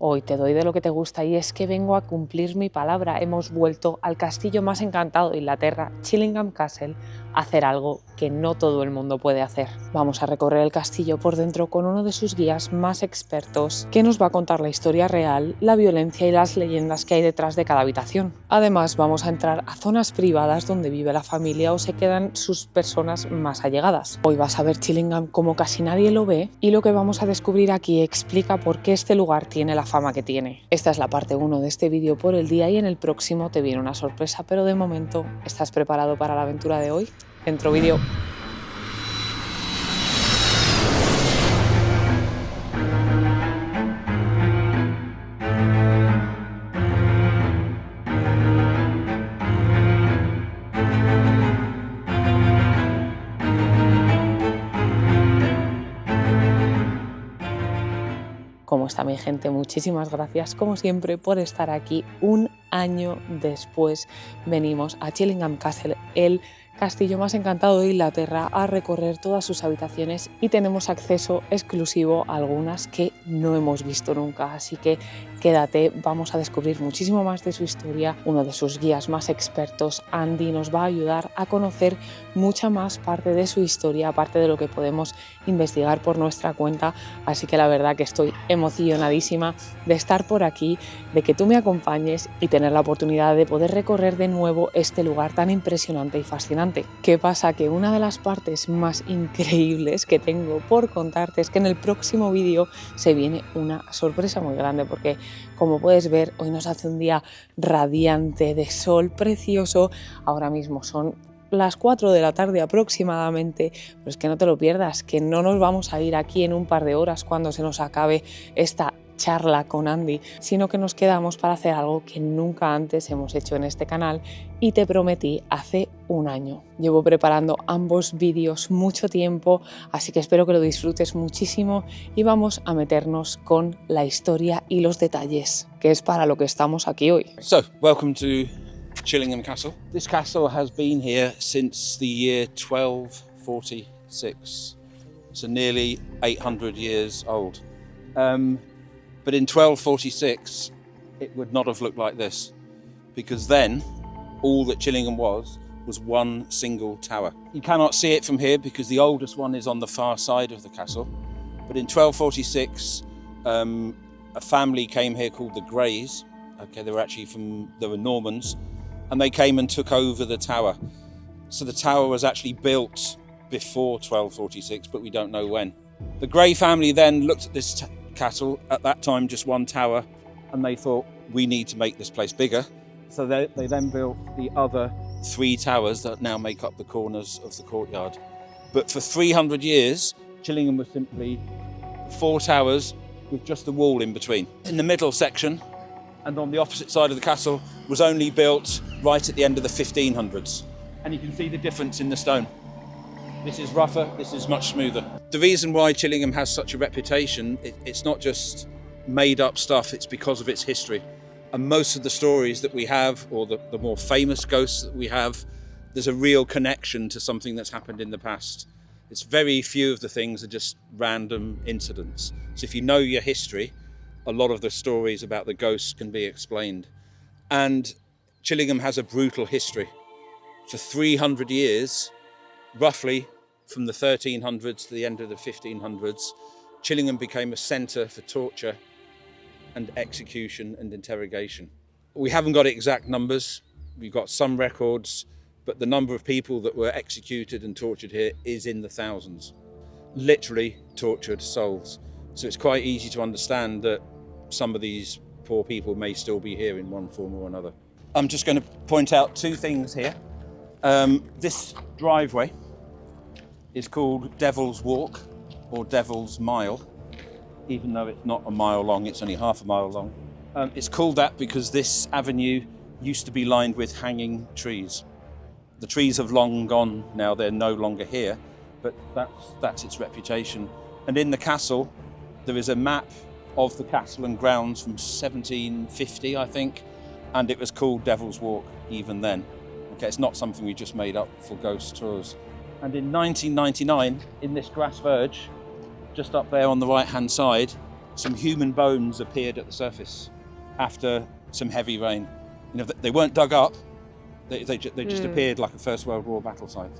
Hoy te doy de lo que te gusta y es que vengo a cumplir mi palabra. Hemos vuelto al castillo más encantado de Inglaterra, Chillingham Castle, a hacer algo que no todo el mundo puede hacer. Vamos a recorrer el castillo por dentro con uno de sus guías más expertos, que nos va a contar la historia real, la violencia y las leyendas que hay detrás de cada habitación. Además, vamos a entrar a zonas privadas donde vive la familia o se quedan sus personas más allegadas. Hoy vas a ver Chillingham como casi nadie lo ve y lo que vamos a descubrir aquí explica por qué este lugar tiene la fama que tiene. Esta es la parte 1 de este vídeo por el día y en el próximo te viene una sorpresa, pero de momento, ¿estás preparado para la aventura de hoy? Dentro vídeo. ¿Cómo está mi gente? Muchísimas gracias, como siempre, por estar aquí. Un año después venimos a Chillingham Castle, el castillo más encantado de Inglaterra, a recorrer todas sus habitaciones y tenemos acceso exclusivo a algunas que no hemos visto nunca, así que quédate, vamos a descubrir muchísimo más de su historia. Uno de sus guías más expertos, Andy, nos va a ayudar a conocer mucha más parte de su historia, aparte de lo que podemos investigar por nuestra cuenta, así que la verdad que estoy emocionadísima de estar por aquí, de que tú me acompañes y tener la oportunidad de poder recorrer de nuevo este lugar tan impresionante y fascinante. ¿Qué pasa? Que una de las partes más increíbles que tengo por contarte es que en el próximo vídeo se viene una sorpresa muy grande, porque como puedes ver hoy nos hace un día radiante de sol precioso. Ahora mismo son las 4 de la tarde aproximadamente, pero es que no te lo pierdas, que no nos vamos a ir aquí en un par de horas cuando se nos acabe esta charla con Andy, sino que nos quedamos para hacer algo que nunca antes hemos hecho en este canal y te prometí hace un año. Llevo preparando ambos vídeos mucho tiempo, así que espero que lo disfrutes muchísimo y vamos a meternos con la historia y los detalles, que es para lo que estamos aquí hoy. So, welcome to Chillingham Castle. This castle has been here since the year 1246, so nearly 800 years old. But in 1246, it would not have looked like this, because then all that Chillingham was one single tower. You cannot see it from here because the oldest one is on the far side of the castle. But in 1246, a family came here called the Greys. Okay, they were Normans, and they came and took over the tower. So the tower was actually built before 1246, but we don't know when. The Grey family then looked at this castle, at that time just one tower, and they thought, we need to make this place bigger. So they then built the other 3 towers that now make up the corners of the courtyard. But for 300 years, Chillingham was simply 4 towers with just the wall in between. In the middle section, and on the opposite side of the castle, was only built right at the end of the 1500s. And you can see the difference in the stone. This is rougher, this is much smoother. The reason why Chillingham has such a reputation, it's not just made up stuff, it's because of its history. And most of the stories that we have, or the more famous ghosts that we have, there's a real connection to something that's happened in the past. It's very few of the things are just random incidents. So if you know your history, a lot of the stories about the ghosts can be explained. And Chillingham has a brutal history. For 300 years, roughly from the 1300s to the end of the 1500s, Chillingham became a centre for torture and execution and interrogation. We haven't got exact numbers. We've got some records, but the number of people that were executed and tortured here is in the thousands. Literally tortured souls. So it's quite easy to understand that some of these poor people may still be here in one form or another. I'm just going to point out 2 things here. This driveway is called Devil's Walk or Devil's Mile, even though it's not a mile long, it's only half a mile long. It's called that because this avenue used to be lined with hanging trees. The trees have long gone now, they're no longer here, but that's its reputation. And in the castle, there is a map of the castle and grounds from 1750, I think, and it was called Devil's Walk even then. Okay, it's not something we just made up for ghost tours. And in 1999, in this grass verge, just up there on the right-hand side, some human bones appeared at the surface after some heavy rain. You know, they weren't dug up, they just appeared like a First World War battle site.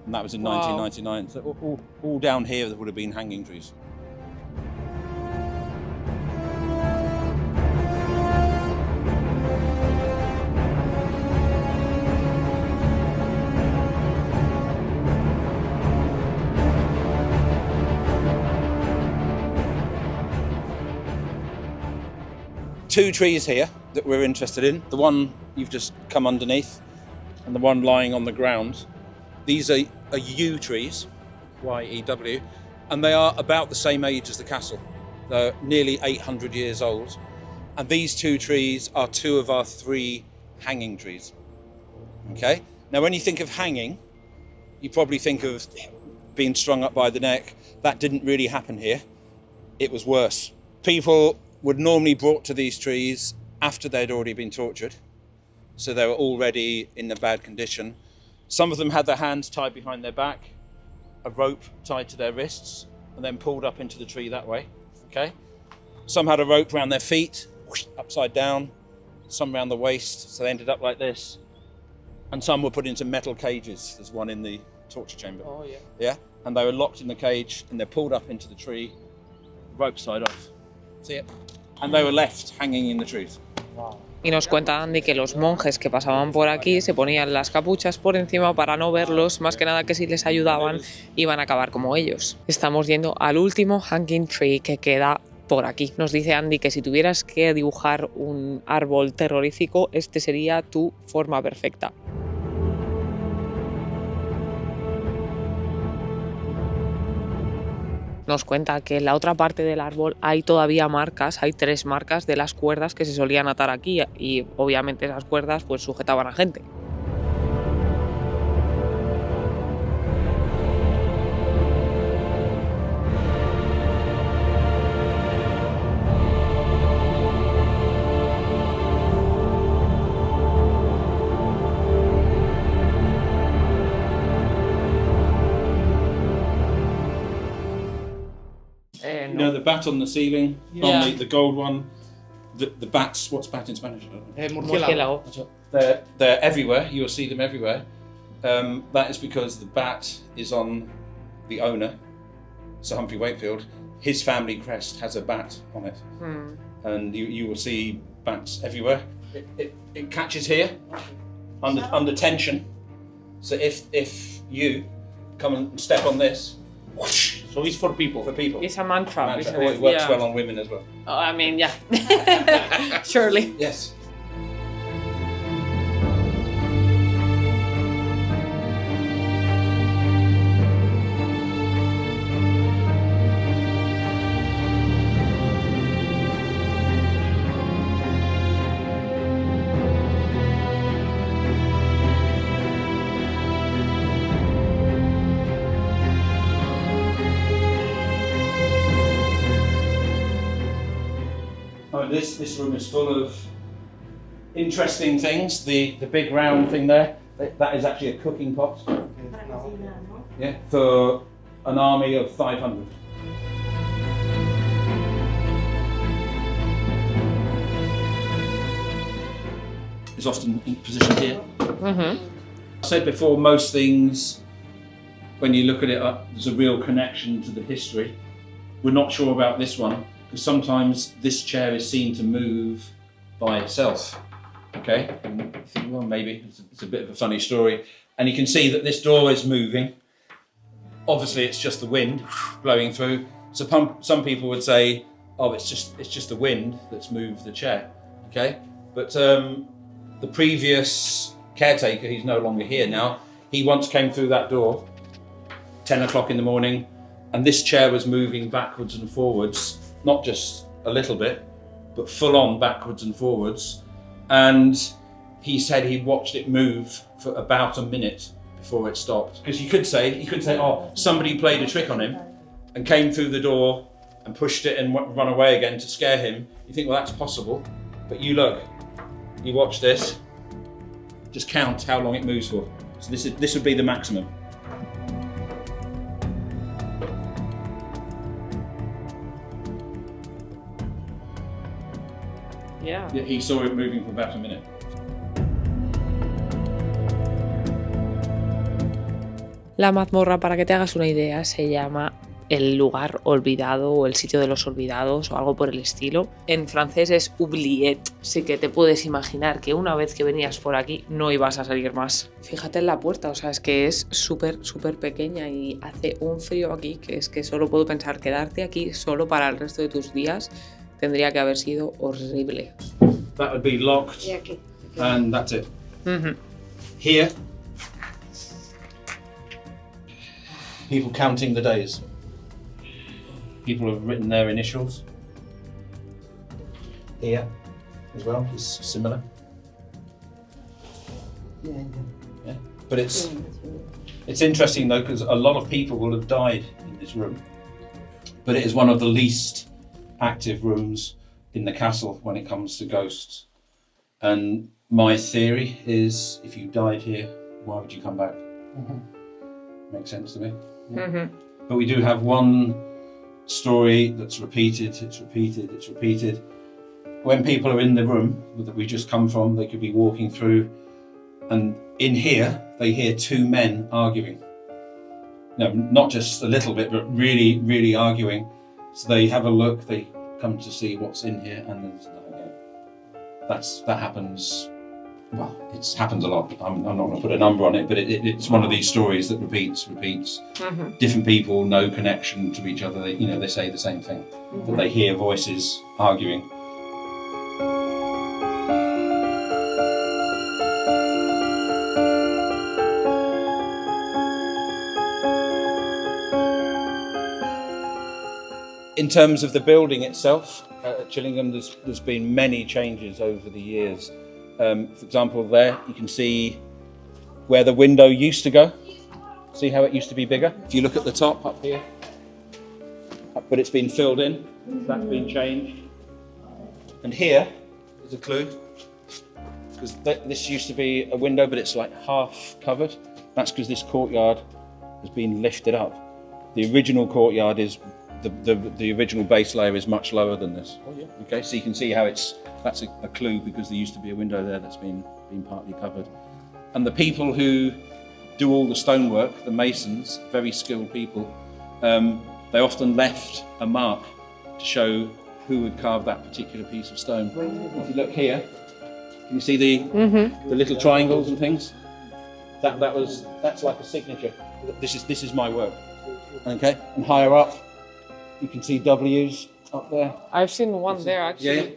And that was in 1999. So all down here there would have been hanging trees. Two trees here that we're interested in. The one you've just come underneath and the one lying on the ground. These are yew trees, Y-E-W, and they are about the same age as the castle. They're nearly 800 years old. And these two trees are two of our three hanging trees. Okay? Now when you think of hanging, you probably think of being strung up by the neck. That didn't really happen here. It was worse. People were normally brought to these trees after they'd already been tortured. So they were already in a bad condition. Some of them had their hands tied behind their back, a rope tied to their wrists, and then pulled up into the tree that way, okay? Some had a rope around their feet, whoosh, upside down, some around the waist, so they ended up like this. And some were put into metal cages. There's one in the torture chamber. Oh, yeah. Yeah, and they were locked in the cage and they're pulled up into the tree, rope side off. See it? And they were left hanging in the trees. Y nos cuenta Andy que los monjes que pasaban por aquí se ponían las capuchas por encima para no verlos, más que nada que si les ayudaban iban a acabar como ellos. Estamos yendo al último hanging tree que queda por aquí. Nos dice Andy que si tuvieras que dibujar un árbol terrorífico, este sería tu forma perfecta. Nos cuenta que en la otra parte del árbol hay todavía marcas, hay 3 marcas de las cuerdas que se solían atar aquí y obviamente esas cuerdas pues sujetaban a gente. You know the bat on the ceiling, Yeah. on the gold one, the bats, what's bat in Spanish? I don't know. Murciélago. They're everywhere, you'll see them everywhere. That is because the bat is on the owner, Sir Humphrey Wakefield. His family crest has a bat on it. And you will see bats everywhere. It catches here, under tension. So if you come and step on this, whoosh, So it's for people. for people. It's a mantra, isn't It it? works Yeah. well on women as well. Oh, I mean, yeah. Surely. Yes. Oh, this room is full of interesting things. The big round thing there, that is actually a cooking pot. Yeah, for an army of 500. It's often in position here. I said before, most things, when you look at it, there's a real connection to the history. We're not sure about this one, because sometimes this chair is seen to move by itself. Okay, and you think, well, maybe it's a bit of a funny story. And you can see that this door is moving. Obviously, it's just the wind blowing through. So some people would say, oh, it's just the wind that's moved the chair. Okay, but the previous caretaker, he's no longer here now, he once came through that door, 10 o'clock in the morning, and this chair was moving backwards and forwards, not just a little bit, but full on backwards and forwards. And he said he watched it move for about a minute before it stopped. Because you could say, oh, somebody played a trick on him and came through the door and pushed it and run away again to scare him. You think, well, that's possible. But you look, you watch this, just count how long it moves for. So this would be the maximum. Yeah. He saw it moving for about a minute. La mazmorra, para que te hagas una idea, se llama el lugar olvidado o el sitio de los olvidados o algo por el estilo. En francés es oubliette, así que te puedes imaginar que una vez que venías por aquí no ibas a salir más. Fíjate en la puerta, o sea, es que es súper pequeña y hace un frío aquí que es que solo puedo pensar quedarte aquí solo para el resto de tus días tendría que haber sido horrible. That would be locked, Y aquí. and that's it. Here, people counting the days. People have written their initials. Here, as well, is similar. Yeah. But it's interesting though, because a lot of people will have died in this room. But it is one of the least active rooms in the castle when it comes to ghosts. And my theory is, if you died here, why would you come back? Makes sense to me. Yeah. But we do have one story that's repeated, it's repeated. When people are in the room that we just come from, they could be walking through, and in here, they hear two men arguing. No, not just a little bit, but really arguing. So they have a look, they come to see what's in here, and there's nothing in it. That happens. Well, it happens a lot. I'm not going to put a number on it, but it's one of these stories that repeats. Different people, no connection to each other. They say the same thing, but they hear voices arguing. In terms of the building itself, at Chillingham, there's been many changes over the years. For example, there you can see where the window used to go. See how it used to be bigger? If you look at the top up here, but it's been filled in, that's been changed. And here is a clue, because this used to be a window, but it's like half covered. That's because this courtyard has been lifted up. The original courtyard is, the original base layer is much lower than this. Okay, so you can see how that's a clue, because there used to be a window there that's been partly covered. And the people who do all the stonework, the masons, very skilled people, they often left a mark to show who would carve that particular piece of stone. If you look here, can you see the little triangles and things? That's like a signature. This is my work. Okay, and higher up, you can see W's up there. I've seen one there actually. Yeah.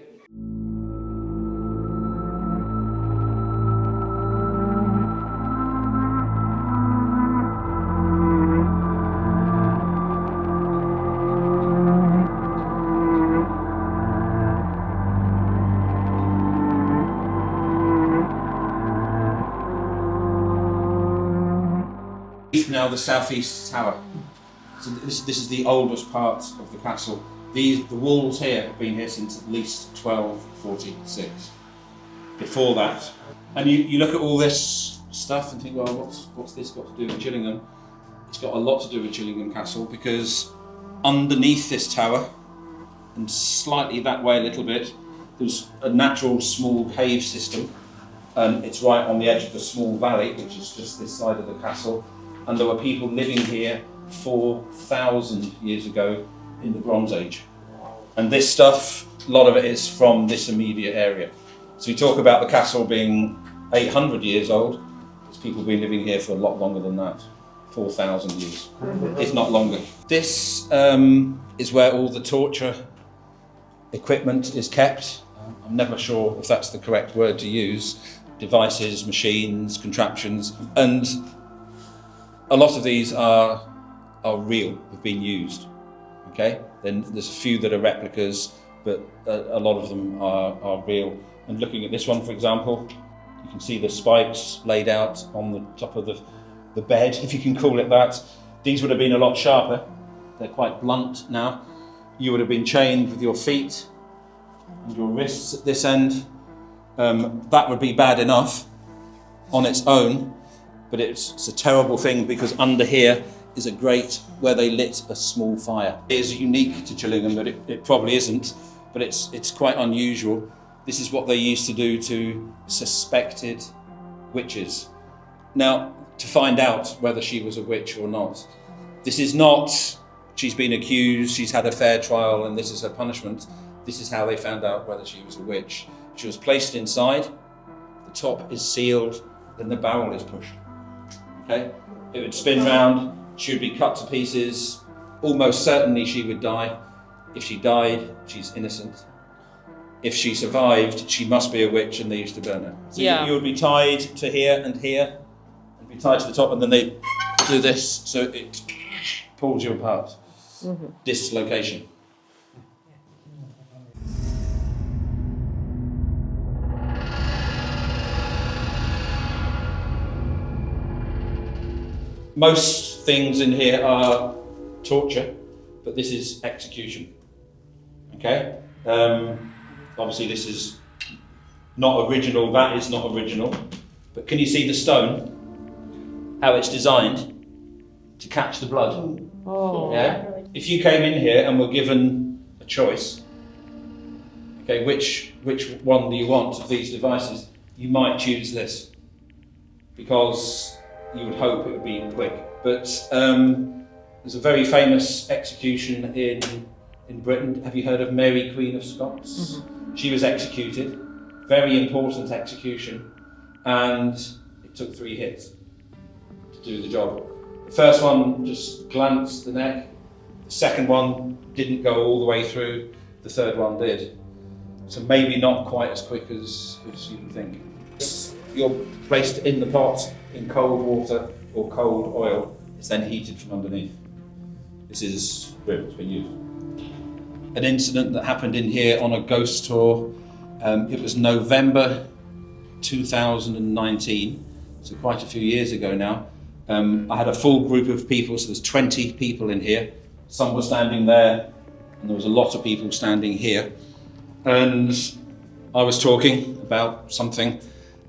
Now the southeast tower. So this is the oldest part of the castle. The walls here have been here since at least 1246. Before that, and you look at all this stuff and think, well, what's this got to do with Chillingham? It's got a lot to do with Chillingham Castle, because underneath this tower, and slightly that way a little bit, there's a natural small cave system, and it's right on the edge of the small valley, which is just this side of the castle. And there were people living here 4,000 years ago in the Bronze Age. And this stuff, a lot of it is from this immediate area. So we talk about the castle being 800 years old. There's people been living here for a lot longer than that, 4,000 years, if not longer. This is where all the torture equipment is kept. I'm never sure if that's the correct word to use. Devices, machines, contraptions, and a lot of these are real, have been used, okay? Then there's a few that are replicas, but a lot of them are real. And looking at this one, for example, you can see the spikes laid out on the top of the bed, if you can call it that. These would have been a lot sharper. They're quite blunt now. You would have been chained with your feet and your wrists at this end. That would be bad enough on its own, but it's a terrible thing, because under here is a grate where they lit a small fire. It is unique to Chillingham, but it probably isn't, but it's quite unusual. This is what they used to do to suspected witches. Now, to find out whether she was a witch or not. This is not, she's been accused, she's had a fair trial, and this is her punishment. This is how they found out whether she was a witch. She was placed inside, the top is sealed, then the barrel is pushed. Okay? It would spin round, she would be cut to pieces, almost certainly she would die. If she died, she's innocent. If she survived, she must be a witch, and they used to burn her. So you would be tied to here and here, and be tied to the top, and then they do this, so it pulls you apart. Dislocation. Most things in here are torture, but this is execution. Okay? Obviously this is not original, that is not original, but can you see the stone? How it's designed to catch the blood? Oh. Yeah? If you came in here and were given a choice, okay, which one do you want of these devices? You might choose this, because you would hope it would be quick. But there's a very famous execution in Britain. Have you heard of Mary, Queen of Scots? She was executed, very important execution, and it took 3 hits to do the job. The first one just glanced the neck, the second one didn't go all the way through, the third one did. So maybe not quite as quick as you would think. You're placed in the pot in cold water or cold oil. It's then heated from underneath. This is where it's been used. An incident that happened in here on a ghost tour. It was November 2019, so quite a few years ago now. I had a full group of people, so there's 20 people in here. Some were standing there, and there was a lot of people standing here. And I was talking about something,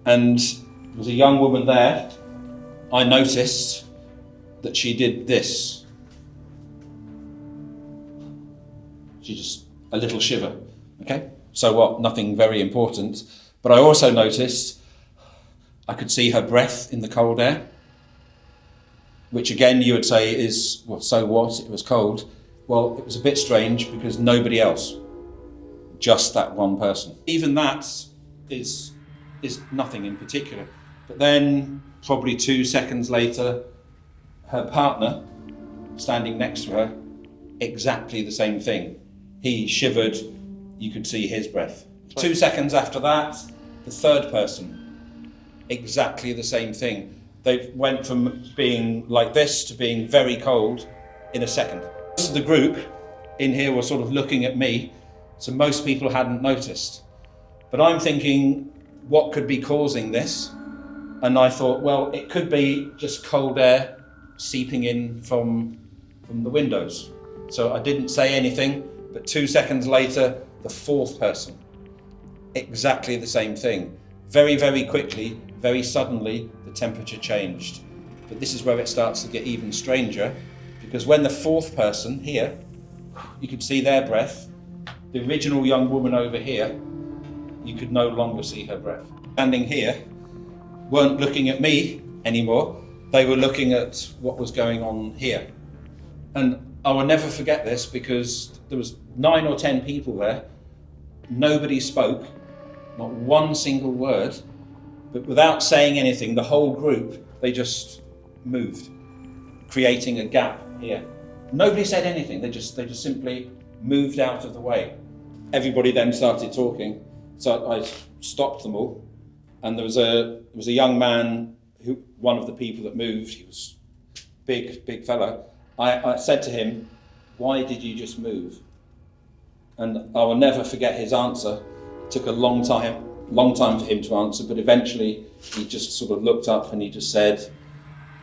and there was a young woman there. I noticed that she did this. She just, a little shiver, okay? So what, nothing very important. But I also noticed I could see her breath in the cold air, which again you would say is, well, so what, it was cold. Well, it was a bit strange because nobody else, just that one person. Even that is nothing in particular. But then probably 2 seconds later, her partner, standing next to her, exactly the same thing. He shivered, you could see his breath. 2 seconds after that, the third person, exactly the same thing. They went from being like this to being very cold in a second. The group in here were sort of looking at me, so most people hadn't noticed. But I'm thinking, what could be causing this? And I thought, well, it could be just cold air seeping in from the windows. So I didn't say anything, but 2 seconds later, the fourth person, exactly the same thing. Very, very quickly, very suddenly, the temperature changed. But this is where it starts to get even stranger, because when the fourth person here, you could see their breath, the original young woman over here, you could no longer see her breath. Standing here, weren't looking at me anymore, they were looking at what was going on here. And I will never forget this because there was 9 or 10 people there, nobody spoke, not one single word, but without saying anything, the whole group, they just moved, creating a gap here. Nobody said anything, they just simply moved out of the way. Everybody then started talking, so I stopped them all, and there was a young man, who, one of the people that moved, he was big fella. I said to him, "Why did you just move?" And I will never forget his answer. It took a long time for him to answer, but eventually he just sort of looked up and he just said,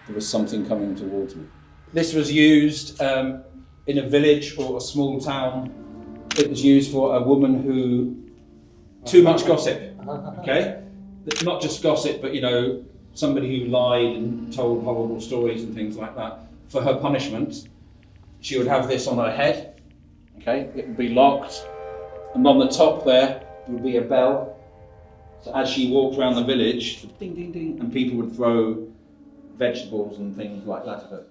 "There was something coming towards me." This was used in a village or a small town. It was used for a woman who, too much gossip, okay? Not just gossip, but somebody who lied and told horrible stories and things like that. For her punishment, she would have this on her head, okay? It would be locked, and on the top there would be a bell. So as she walked around the village, ding, ding, ding, and people would throw vegetables and things like that at her.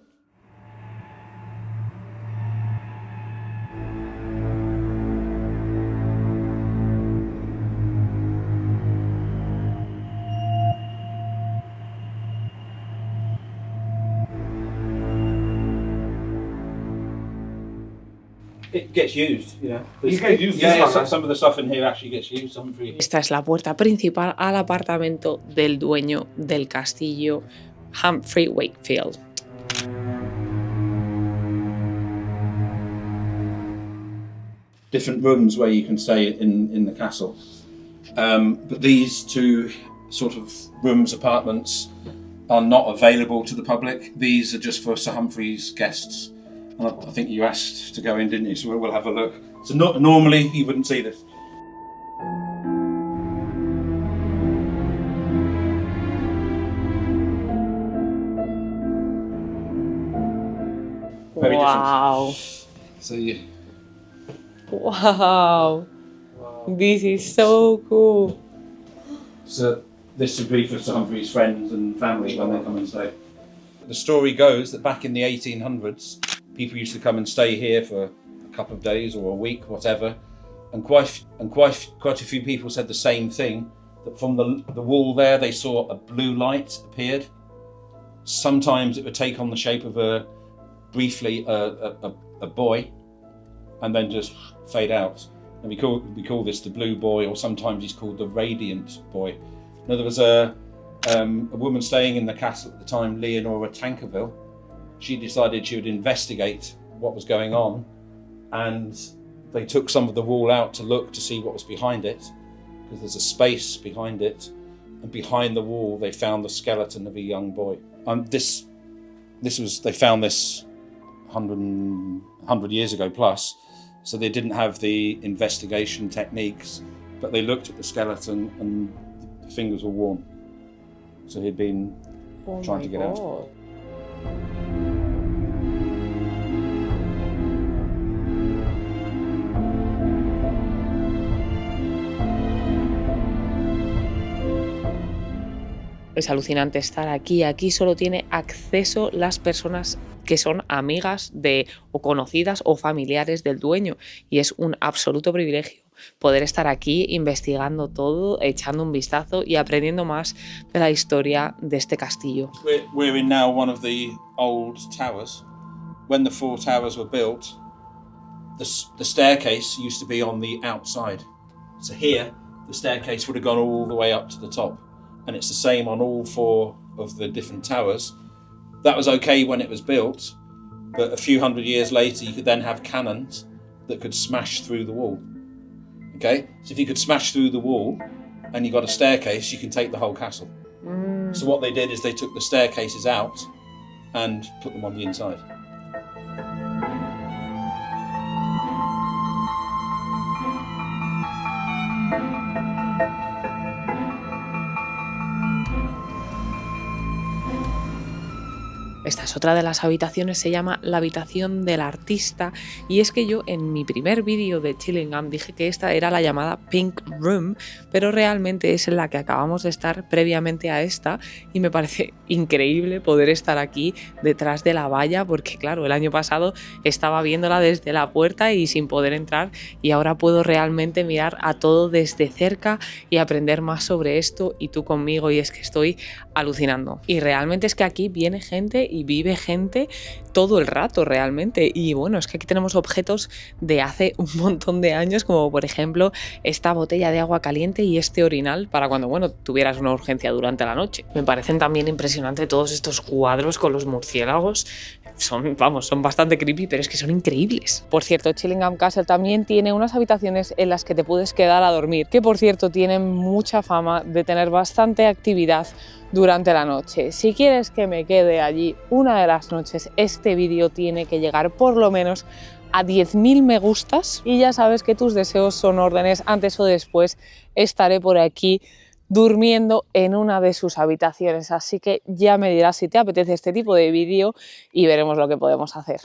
It gets used, you know. You get used. Yeah, some of the stuff in here actually gets used. Some free. Esta es la puerta principal al apartamento del dueño del castillo, Humphrey Wakefield. Different rooms where you can stay in the castle. But these two sort of rooms, apartments, are not available to the public. These are just for Sir Humphrey's guests. And I think you asked to go in, didn't you? So we'll have a look. So normally you wouldn't see this. Very Wow. different. So you. Wow. This is so cool. So this would be for Sir Humphrey's friends and family when they come and stay. The story goes that back in the 1800s, people used to come and stay here for a couple of days or a week, whatever, and quite a few people said the same thing. That from the wall there, they saw a blue light appeared. Sometimes it would take on the shape of briefly a boy, and then just fade out. And we call this the blue boy, or sometimes he's called the radiant boy. Now there was a woman staying in the castle at the time, Leonora Tankerville. She decided she would investigate what was going on, and they took some of the wall out to look to see what was behind it, because there's a space behind it, and behind the wall they found the skeleton of a young boy. They found this 100 years ago plus, so they didn't have the investigation techniques, but they looked at the skeleton and the fingers were worn. So he'd been trying to get out. Es alucinante estar aquí. Aquí solo tiene acceso las personas que son amigas de o conocidas o familiares del dueño, y es un absoluto privilegio poder estar aquí investigando todo, echando un vistazo y aprendiendo más de la historia de este castillo. We're in now one of the old towers. When the 4 towers were built, the staircase used to be on the outside. So here, the staircase would have gone all the way up to the top. And it's the same on all 4 of the different towers. That was okay when it was built, but a few hundred years later you could then have cannons that could smash through the wall. Okay, so if you could smash through the wall and you got a staircase, you can take the whole castle. So what they did is they took the staircases out and put them on the inside. Esta es otra de las habitaciones, se llama la habitación del artista, y es que yo en mi primer vídeo de Chillingham dije que esta era la llamada Pink Room, pero realmente es en la que acabamos de estar previamente a esta, y me parece increíble poder estar aquí detrás de la valla, porque claro, el año pasado estaba viéndola desde la puerta y sin poder entrar, y ahora puedo realmente mirar a todo desde cerca y aprender más sobre esto, y tú conmigo, y es que estoy alucinando. Y realmente es que aquí viene gente y vive gente todo el rato realmente, y bueno, es que aquí tenemos objetos de hace un montón de años, como por ejemplo esta botella de agua caliente y este orinal para cuando, bueno, tuvieras una urgencia durante la noche. Me parecen también impresionantes todos estos cuadros con los murciélagos. Son bastante creepy, pero es que son increíbles. Por cierto, Chillingham Castle también tiene unas habitaciones en las que te puedes quedar a dormir, que por cierto tienen mucha fama de tener bastante actividad durante la noche. Si quieres que me quede allí una de las noches, este vídeo tiene que llegar por lo menos a 10.000 me gustas, y ya sabes que tus deseos son órdenes. Antes o después estaré por aquí durmiendo en una de sus habitaciones, así que ya me dirás si te apetece este tipo de vídeo y veremos lo que podemos hacer.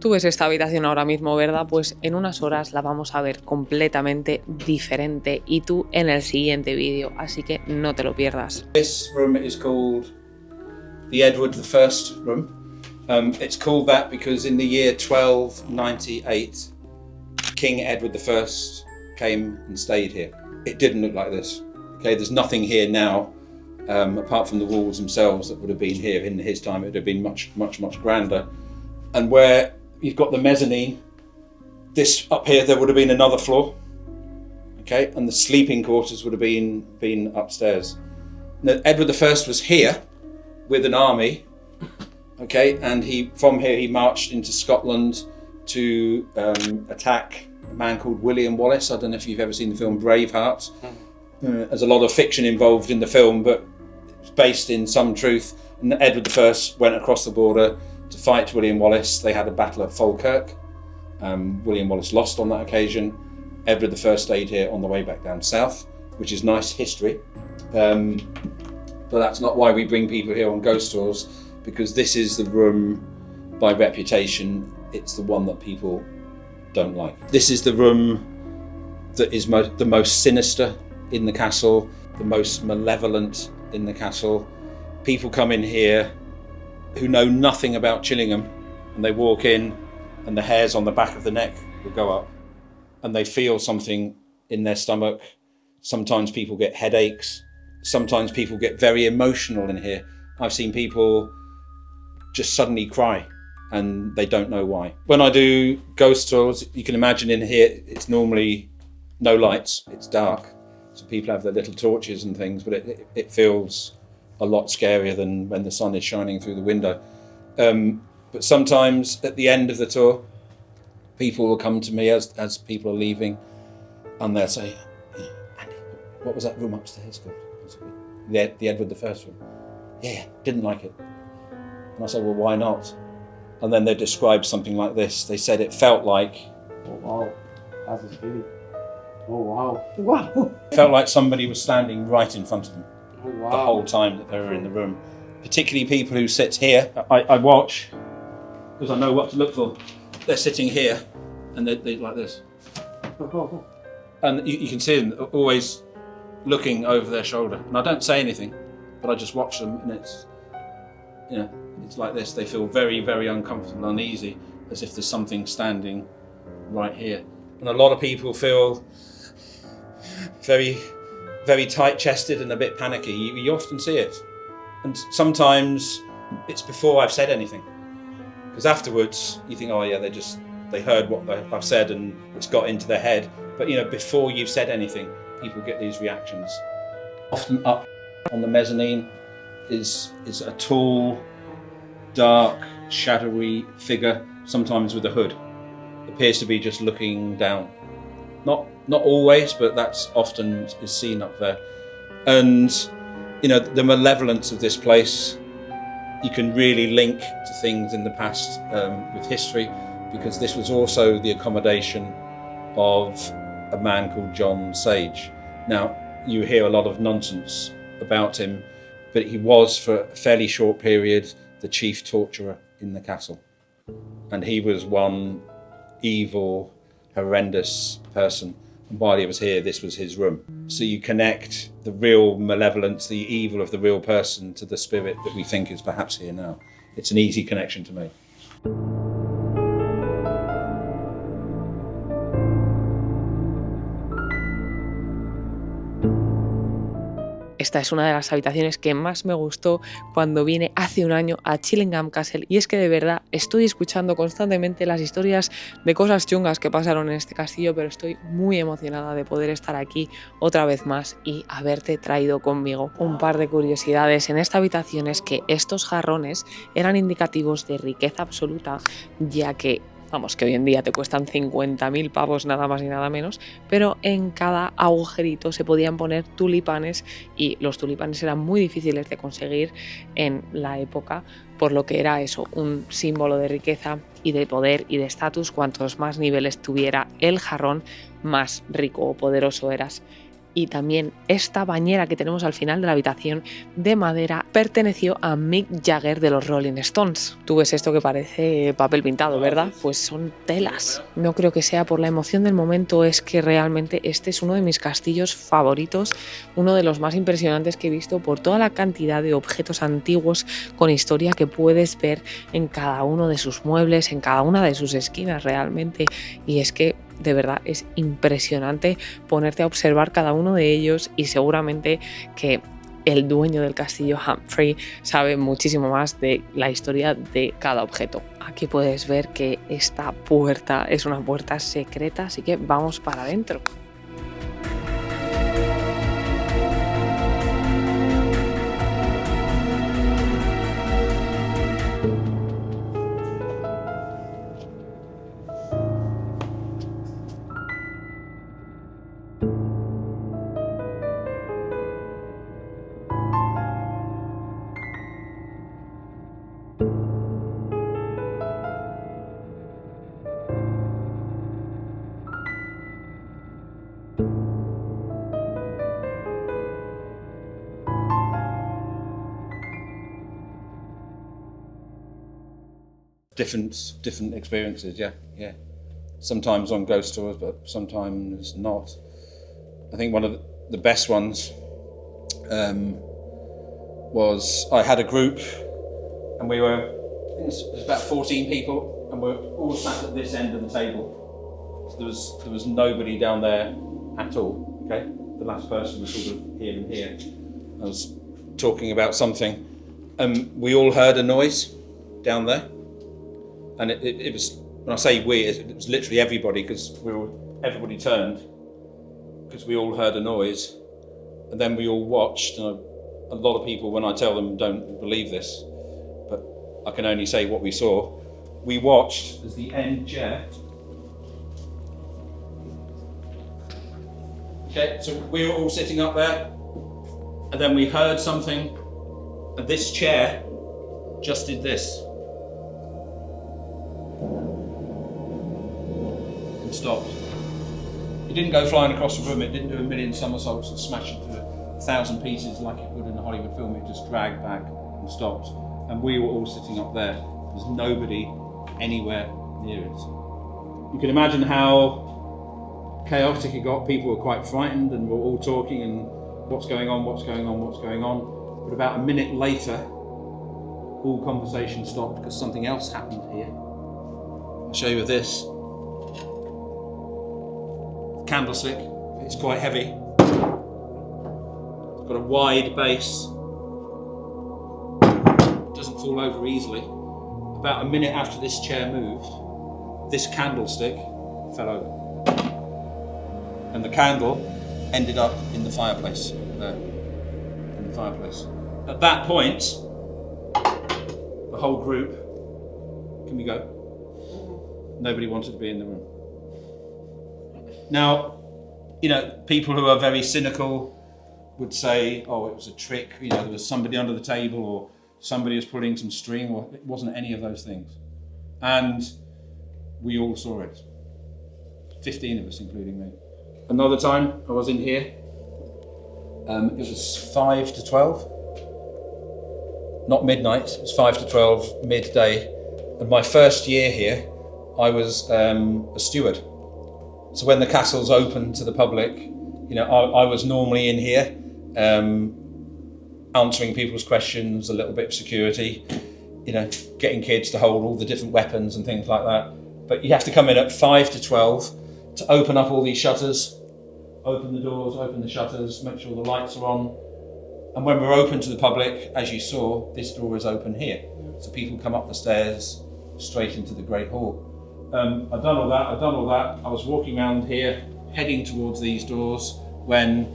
Tú ves esta habitación ahora mismo, ¿verdad? Pues en unas horas la vamos a ver completamente diferente y tú en el siguiente vídeo, así que no te lo pierdas. This room is called the Edward I room. It's called that because in the year 1298, King Edward I came and stayed here. It didn't look like this. Okay, there's nothing here now, apart from the walls themselves that would have been here in his time. It would have been much grander. And where you've got the mezzanine, this up here, there would have been another floor. Okay, and the sleeping quarters would have been upstairs. Now, Edward I was here with an army. Okay, and from here he marched into Scotland to attack a man called William Wallace. I don't know if you've ever seen the film Braveheart. There's a lot of fiction involved in the film, but it's based in some truth. And Edward I went across the border to fight William Wallace. They had a battle at Falkirk. William Wallace lost on that occasion. Edward I stayed here on the way back down south, which is nice history. But that's not why we bring people here on ghost tours, because this is the room, by reputation, it's the one that people don't like. This is the room that is the most sinister in the castle, the most malevolent in the castle. People come in here who know nothing about Chillingham, and they walk in and the hairs on the back of the neck will go up and they feel something in their stomach. Sometimes people get headaches. Sometimes people get very emotional in here. I've seen people just suddenly cry and they don't know why. When I do ghost tours, you can imagine in here, it's normally no lights, it's dark. So people have their little torches and things, but it feels a lot scarier than when the sun is shining through the window. But sometimes at the end of the tour, people will come to me as people are leaving and they'll say, Andy, what was that room upstairs called? The Edward I room. Yeah, didn't like it. And I say, well, why not? And then they describe something like this. They said it felt like... Oh, wow. That's a feeling. Oh, wow. Wow. It felt like somebody was standing right in front of them. Oh, wow. The whole time that they were in the room. Particularly people who sit here. I watch, because I know what to look for. They're sitting here, and they're like this. And you can see them always looking over their shoulder. And I don't say anything, but I just watch them, and it's, you know, it's like this. They feel very, very uncomfortable, uneasy, as if there's something standing right here. And a lot of people feel very, very tight-chested and a bit panicky. You often see it. And sometimes it's before I've said anything. Because afterwards, you think, oh yeah, they heard what I've said and it's got into their head. But you know, before you've said anything, people get these reactions. Often up on the mezzanine is a tall, dark, shadowy figure, sometimes with a hood. Appears to be just looking down. Not always, but that's often is seen up there. And you know, the malevolence of this place, you can really link to things in the past with history, because this was also the accommodation of a man called John Sage. Now, you hear a lot of nonsense about him, but he was, for a fairly short period, the chief torturer in the castle. And he was one evil, horrendous person. And while he was here, this was his room. So you connect the real malevolence, the evil of the real person, to the spirit that we think is perhaps here now. It's an easy connection to make. Esta es una de las habitaciones que más me gustó cuando vine hace un año a Chillingham Castle, y es que de verdad estoy escuchando constantemente las historias de cosas chungas que pasaron en este castillo, pero estoy muy emocionada de poder estar aquí otra vez más y haberte traído conmigo. Un par de curiosidades en esta habitación es que estos jarrones eran indicativos de riqueza absoluta, ya que vamos, que hoy en día te cuestan 50.000 pavos nada más y nada menos, pero en cada agujerito se podían poner tulipanes, y los tulipanes eran muy difíciles de conseguir en la época, por lo que era eso, un símbolo de riqueza y de poder y de estatus. Cuantos más niveles tuviera el jarrón, más rico o poderoso eras. Y también esta bañera que tenemos al final de la habitación de madera perteneció a Mick Jagger de los Rolling Stones. Tú ves esto que parece papel pintado, ¿verdad? Pues son telas. No creo que sea por la emoción del momento, es que realmente este es uno de mis castillos favoritos, uno de los más impresionantes que he visto por toda la cantidad de objetos antiguos con historia que puedes ver en cada uno de sus muebles, en cada una de sus esquinas realmente. Y es que de verdad es impresionante ponerte a observar cada uno de ellos, y seguramente que el dueño del castillo, Humphrey, sabe muchísimo más de la historia de cada objeto. Aquí puedes ver que esta puerta es una puerta secreta, así que vamos para adentro. Different experiences, yeah. Sometimes on ghost tours, but sometimes not. I think one of the best ones was I had a group, and it was about 14 people, and we're all sat at this end of the table. So there was nobody down there at all. Okay, the last person was sort of here and here. I was talking about something, and we all heard a noise down there. And it was, when I say we, it was literally everybody, because everybody turned, because we all heard a noise, and then we all watched. And a lot of people, when I tell them, don't believe this, but I can only say what we saw. We watched as the end chair. Okay, so we were all sitting up there, and then we heard something, and this chair just did this. Stopped. It didn't go flying across the room, it didn't do a million somersaults and smash into 1,000 pieces like it would in a Hollywood film. It just dragged back and stopped. And we were all sitting up there. There's nobody anywhere near it. You can imagine how chaotic it got. People were quite frightened and were all talking and what's going on, what's going on, what's going on. But about a minute later, all conversation stopped because something else happened here. I'll show you this. Candlestick, it's quite heavy. It's got a wide base. It doesn't fall over easily. About a minute after this chair moved, this candlestick fell over. And the candle ended up in the fireplace there. In the fireplace. At that point, the whole group, can we go? Nobody wanted to be in the room. Now, you know, people who are very cynical would say, oh, it was a trick, you know, there was somebody under the table, or somebody was pulling some string, or it wasn't any of those things. And we all saw it. 15 of us, including me. Another time I was in here, it was 5 to 12. Not midnight, it was 5 to 12, midday. And my first year here, I was a steward. So when the castle's open to the public, you know, I was normally in here, answering people's questions, a little bit of security, you know, getting kids to hold all the different weapons and things like that. But you have to come in at 5 to 12 to open up all these shutters, open the doors, open the shutters, make sure the lights are on. And when we're open to the public, as you saw, this door is open here. So people come up the stairs straight into the Great Hall. I've done all that. I was walking around here, heading towards these doors when,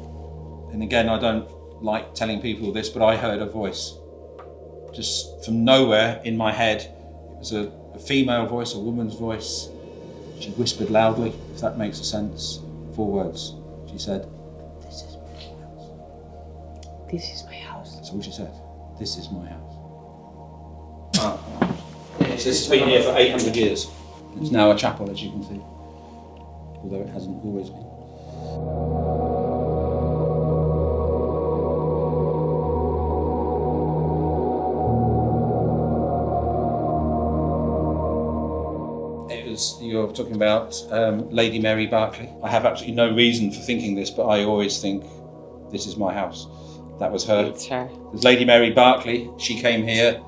and again, I don't like telling people this, but I heard a voice. Just from nowhere in my head. It was a female voice, a woman's voice. She whispered loudly, if that makes sense. 4 words. She said, "This is my house." This is my house. That's all she said. This is my house. So this has been here for 800 years. It's now a chapel, as you can see, although it hasn't always been. you're talking about Lady Mary Berkeley. I have absolutely no reason for thinking this, but I always think this is my house. That was her. It's her. There's Lady Mary Berkeley. She came here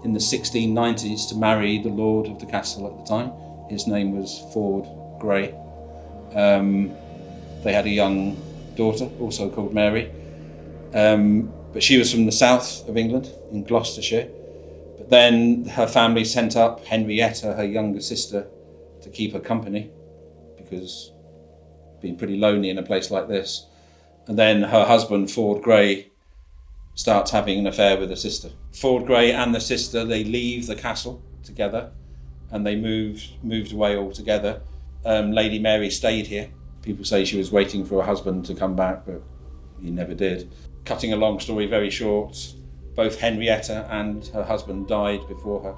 in the 1690s to marry the Lord of the Castle at the time. His name was Ford Grey. They had a young daughter, also called Mary. But she was from the south of England, in Gloucestershire. But then her family sent up Henrietta, her younger sister, to keep her company, because being pretty lonely in a place like this. And then her husband, Ford Grey, starts having an affair with her sister. Ford Grey and the sister, they leave the castle together, and they moved away all together. Lady Mary stayed here. People say she was waiting for her husband to come back, but he never did. Cutting a long story very short, both Henrietta and her husband died before her.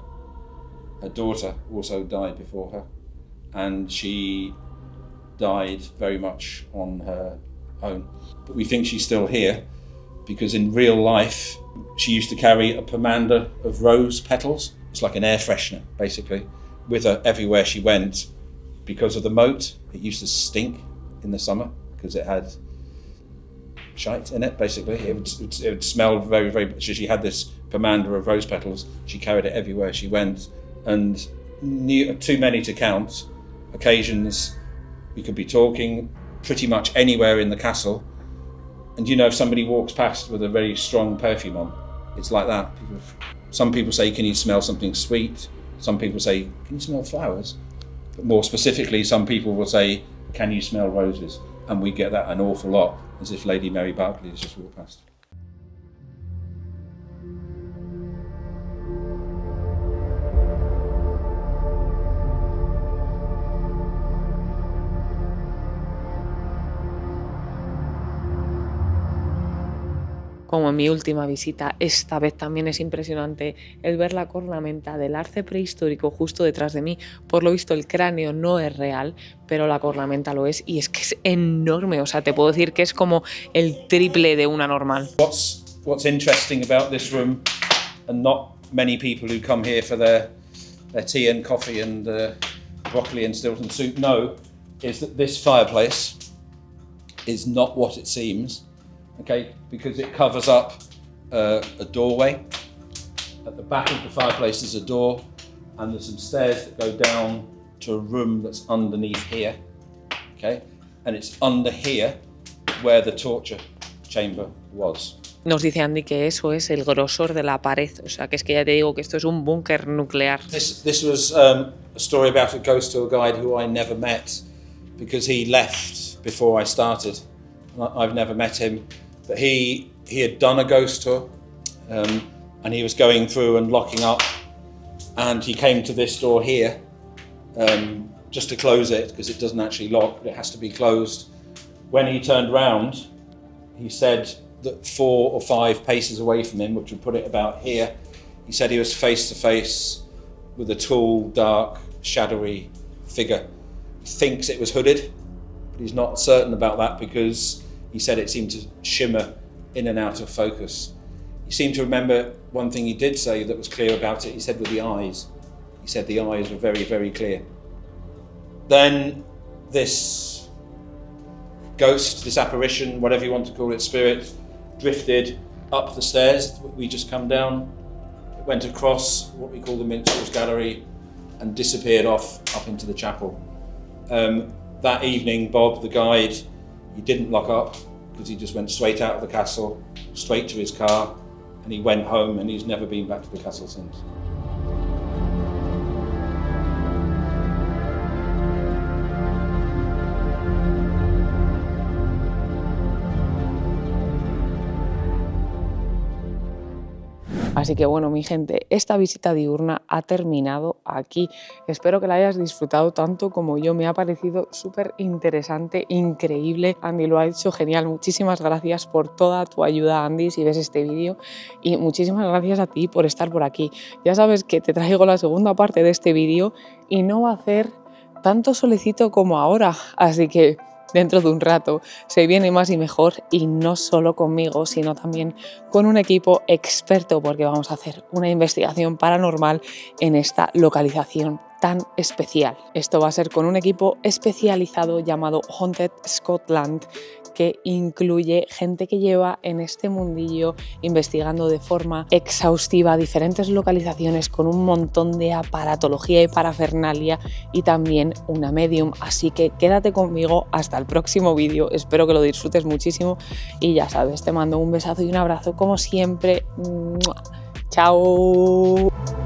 Her daughter also died before her, and she died very much on her own. But we think she's still here because in real life, she used to carry a pomander of rose petals. It's like an air freshener, basically, with her everywhere she went. Because of the moat, it used to stink in the summer because it had shite in it, basically. It would smell very, very... So she had this pomander of rose petals. She carried it everywhere she went. And too many to count occasions we could be talking pretty much anywhere in the castle. And you know, if somebody walks past with a very strong perfume on, it's like that. Some people say, can you smell something sweet? Some people say, can you smell flowers? But more specifically, some people will say, can you smell roses? And we get that an awful lot, as if Lady Mary Berkeley has just walked past. Como en mi última visita, esta vez también es impresionante el ver la cornamenta del arce prehistórico justo detrás de mí. Por lo visto el cráneo no es real, pero la cornamenta lo es, y es que es enorme. O sea, te puedo decir que es como el triple de una normal. What's interesting about this room, and not many people who come here for their tea and coffee and broccoli and Stilton soup know, is that this fireplace is not what it seems. Okay, because it covers up a doorway. At the back of the fireplace is a door, and there's some stairs that go down to a room that's underneath here. Okay, and it's under here where the torture chamber was. Nos dice Andy que eso es el grosor de la pared, o sea que es que ya te digo que esto es un búnker nuclear. This was a story about a ghost tour guide who I never met because he left before I started. I've never met him. But he had done a ghost tour, and he was going through and locking up, and he came to this door here just to close it because it doesn't actually lock, but it has to be closed. When he turned round, he said that 4 or 5 paces away from him, which would put it about here, he said he was face to face with a tall, dark, shadowy figure. He thinks it was hooded, but he's not certain about that because he said it seemed to shimmer in and out of focus. He seemed to remember one thing he did say that was clear about it. He said with the eyes. He said the eyes were very, very clear. Then this ghost, this apparition, whatever you want to call it, spirit, drifted up the stairs we just come down. It went across what we call the minstrel's gallery and disappeared off up into the chapel. That evening, Bob, the guide, he didn't lock up because he just went straight out of the castle, straight to his car, and he went home, and he's never been back to the castle since. Así que bueno, mi gente, esta visita diurna ha terminado aquí. Espero que la hayas disfrutado tanto como yo. Me ha parecido súper interesante, increíble. Andy lo ha hecho genial. Muchísimas gracias por toda tu ayuda, Andy, si ves este vídeo. Y muchísimas gracias a ti por estar por aquí. Ya sabes que te traigo la segunda parte de este vídeo y no va a hacer tanto solecito como ahora. Así que dentro de un rato se viene más y mejor, y no solo conmigo, sino también con un equipo experto, porque vamos a hacer una investigación paranormal en esta localización tan especial. Esto va a ser con un equipo especializado llamado Haunted Scotland, que incluye gente que lleva en este mundillo investigando de forma exhaustiva diferentes localizaciones con un montón de aparatología y parafernalia, y también una medium. Así que quédate conmigo hasta el próximo vídeo, espero que lo disfrutes muchísimo y ya sabes, te mando un besazo y un abrazo como siempre. ¡Chao!